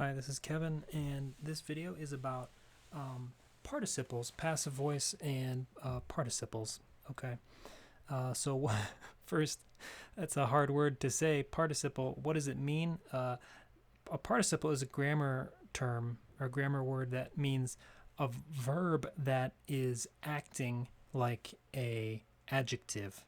Hi, this is Kevin, and this video is about participles, passive voice, and participles. Okay, so first, that's a hard word to say. Participle, what does it mean? A participle is a grammar term or grammar word that means a verb that is acting like a adjective.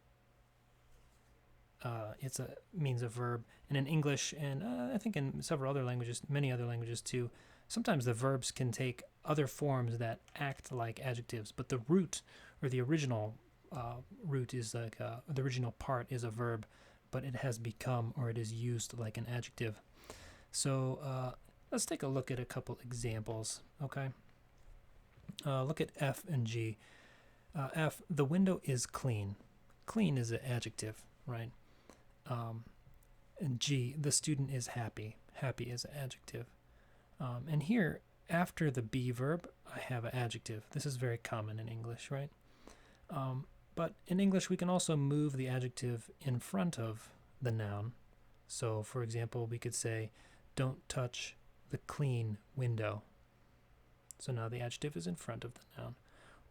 It's a means a verb, and in English, and I think in several other languages, many other languages too, sometimes the verbs can take other forms that act like adjectives, but the root or the original root is like the original part is a verb, but it has become or it is used like an adjective. So let's take a look at a couple examples. Okay, look at F and G. F, the window is clean. Clean is an adjective, right? And G, the student is happy. Happy is an adjective. And here, after the be verb, I have an adjective. This is very common in English, right? But in English, we can also move the adjective in front of the noun. So, for example, we could say, don't touch the clean window. So now the adjective is in front of the noun.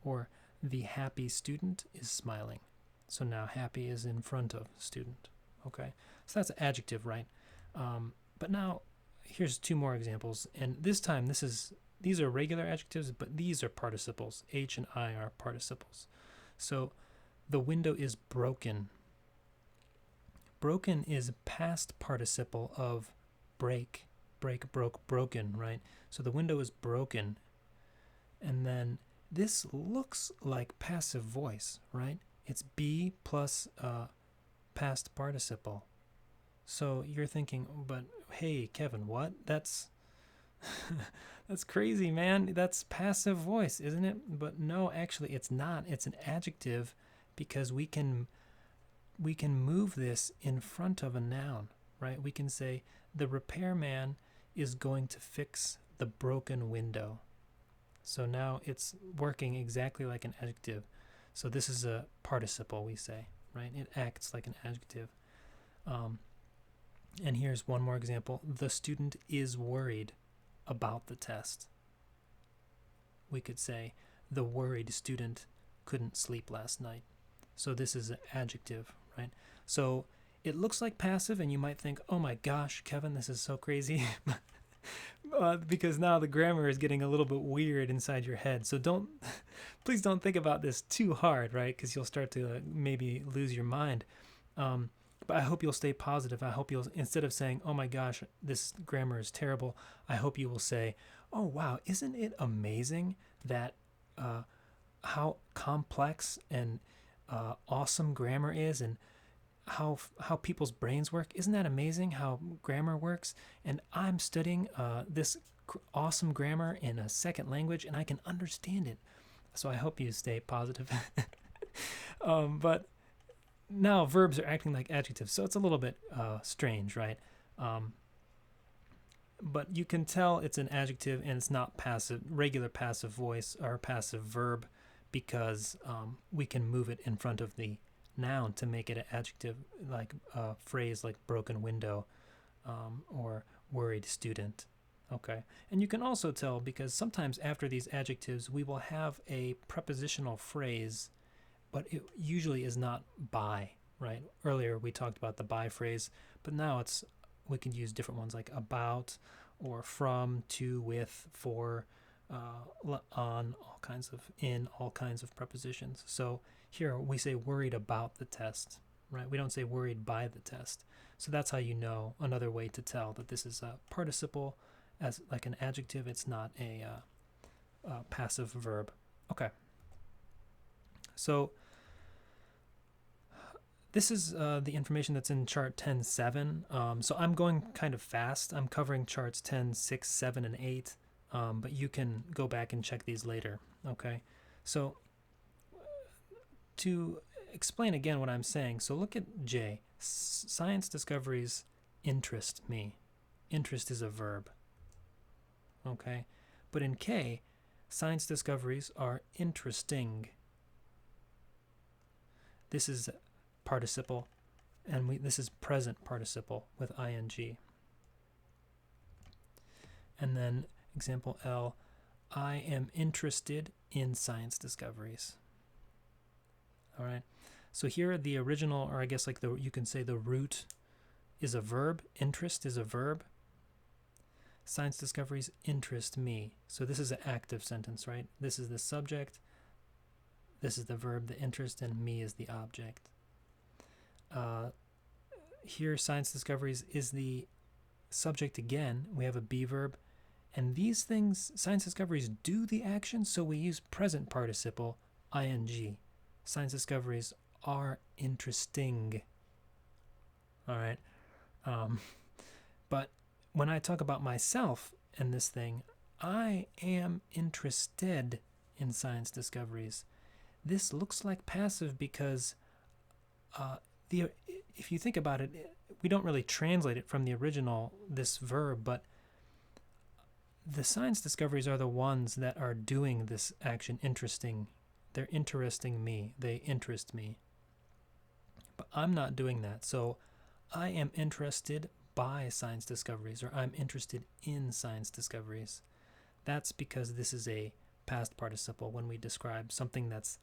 Or, the happy student is smiling. So now happy is in front of student. Okay, so that's an adjective, right? But now here's two more examples, and this time these are regular adjectives, but these are participles. H and I are participles. So the window is broken. Broken is past participle of break. Break, broke, broken, right? So the window is broken. And then this looks like passive voice, right? It's be plus past participle. So you're thinking, but hey, Kevin, what? That's that's crazy, man. That's passive voice, isn't it? But no, actually it's not. It's an adjective because we can move this in front of a noun, right? We can say the repairman is going to fix the broken window. So now it's working exactly like an adjective. So this is a participle, we say, right? It acts like an adjective. And here's one more example. The student is worried about the test. We could say, the worried student couldn't sleep last night. So this is an adjective, right? So it looks like passive, and you might think, oh my gosh, Kevin, this is so crazy. Because now the grammar is getting a little bit weird inside your head. So please don't think about this too hard, right? Because you'll start to maybe lose your mind. But I hope you'll stay positive. I hope you'll, instead of saying, oh my gosh, this grammar is terrible, I hope you will say, oh wow, isn't it amazing that how complex and awesome grammar is, and how people's brains work. Isn't that amazing how grammar works? And I'm studying this awesome grammar in a second language, and I can understand it. So I hope you stay positive. But now verbs are acting like adjectives, so it's a little bit strange, right? But you can tell it's an adjective and it's not passive, regular passive voice or passive verb, because we can move it in front of the noun to make it an adjective, like a phrase like broken window or worried student. Okay, and you can also tell because sometimes after these adjectives we will have a prepositional phrase, but it usually is not by, right? Earlier we talked about the by phrase, but now we can use different ones like about or from, to, with, for, on, all kinds of prepositions. So here we say worried about the test, right? We don't say worried by the test. So that's how you know, another way to tell that this is a participle as like an adjective. It's not a passive verb. Okay. So this is the information that's in chart 10.7. So I'm going kind of fast. I'm covering charts 10, 6, 7, and 8. But you can go back and check these later. Okay. So to explain again what I'm saying, so look at J. Science discoveries interest me. Interest is a verb. Okay. But in K, science discoveries are interesting. This is participle, and this is present participle with ing. And then example L, I am interested in science discoveries. All right. So here the original, or I guess like you can say the root is a verb. Interest is a verb. Science discoveries interest me. So this is an active sentence, right? This is the subject. This is the verb, the interest, and me is the object. Here, science discoveries is the subject again. We have a be verb. And these things, science discoveries do the action, so we use present participle, ing. Science discoveries are interesting. All right. But when I talk about myself and this thing, I am interested in science discoveries. This looks like passive because if you think about it, we don't really translate it from the original, this verb, but the science discoveries are the ones that are doing this action interesting. They're interesting me. They interest me. But I'm not doing that. So I am interested by science discoveries, or I'm interested in science discoveries. That's because this is a past participle when we describe something that's,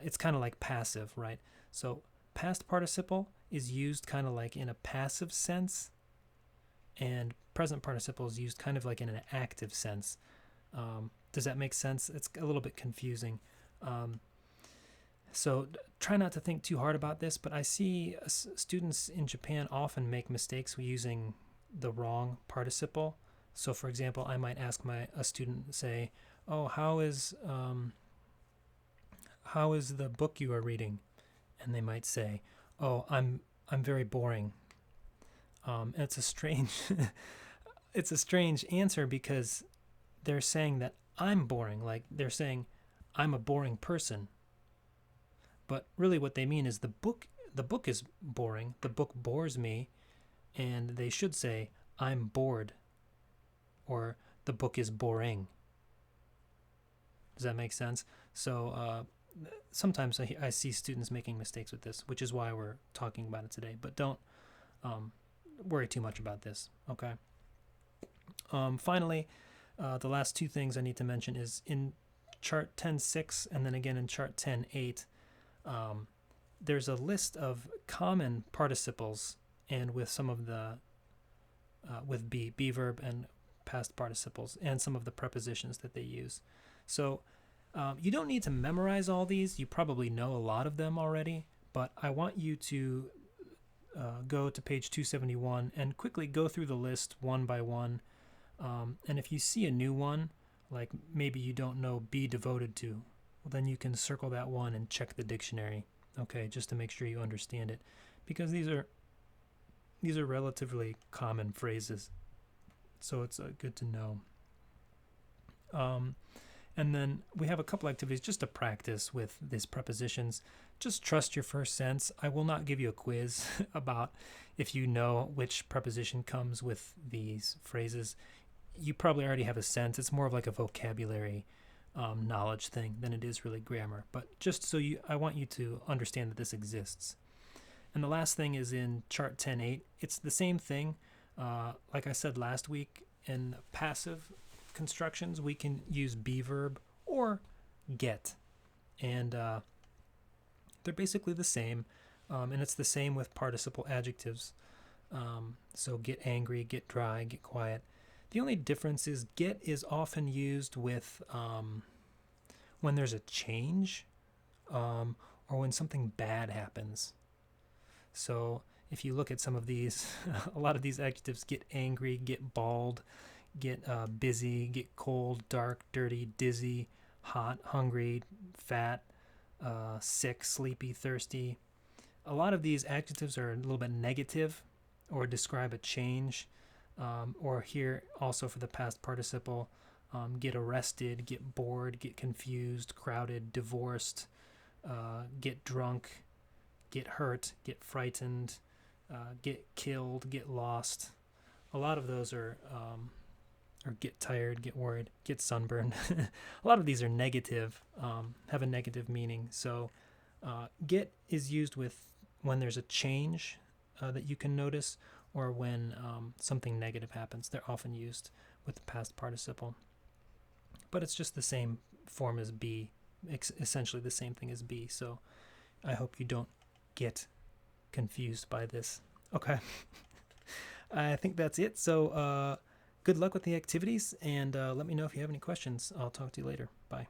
it's kind of like passive, right? So past participle is used kind of like in a passive sense, and present participle is used kind of like in an active sense. Does that make sense? It's a little bit confusing. So try not to think too hard about this, but I see students in Japan often make mistakes using the wrong participle. So for example, I might ask a student, say, oh, how is the book you are reading? And they might say, oh, I'm very boring. It's a strange it's a strange answer because they're saying that I'm boring. Like they're saying I'm a boring person. But really what they mean is the book is boring. The book bores me, and they should say I'm bored, or the book is boring. Does that make sense? So sometimes I see students making mistakes with this, which is why we're talking about it today. But don't worry too much about this, okay? Finally, the last two things I need to mention is in chart 10.6 and then again in chart 10.8, there's a list of common participles, and with some of the with be verb and past participles, and some of the prepositions that they use. So you don't need to memorize all these. You probably know a lot of them already, but I want you to go to page 271 and quickly go through the list one by one. And if you see a new one, like maybe you don't know be devoted to, well, then you can circle that one and check the dictionary, okay, just to make sure you understand it, because these are relatively common phrases, so it's good to know. And then we have a couple activities just to practice with these prepositions. Just trust your first sense. I will not give you a quiz about if you know which preposition comes with these phrases. You probably already have a sense. It's more of like a vocabulary knowledge thing than it is really grammar. But just so I want you to understand that this exists. And the last thing is in chart 10.8. It's the same thing. Like I said last week, in passive constructions, we can use be verb or get. And they're basically the same. And it's the same with participle adjectives. So get angry, get dry, get quiet. The only difference is get is often used with when there's a change or when something bad happens. So if you look at some of these, a lot of these adjectives, get angry, get bald, get busy, get cold, dark, dirty, dizzy, hot, hungry, fat, sick, sleepy, thirsty. A lot of these adjectives are a little bit negative or describe a change. Or here also for the past participle, get arrested, get bored, get confused, crowded, divorced, get drunk, get hurt, get frightened, get killed, get lost. A lot of those are or get tired, get worried, get sunburned. A lot of these are negative, have a negative meaning. So get is used with when there's a change that you can notice, or when something negative happens. They're often used with the past participle. But it's just the same form as be, essentially the same thing as be. So I hope you don't get confused by this. Okay. I think that's it. So good luck with the activities, and let me know if you have any questions. I'll talk to you later. Bye.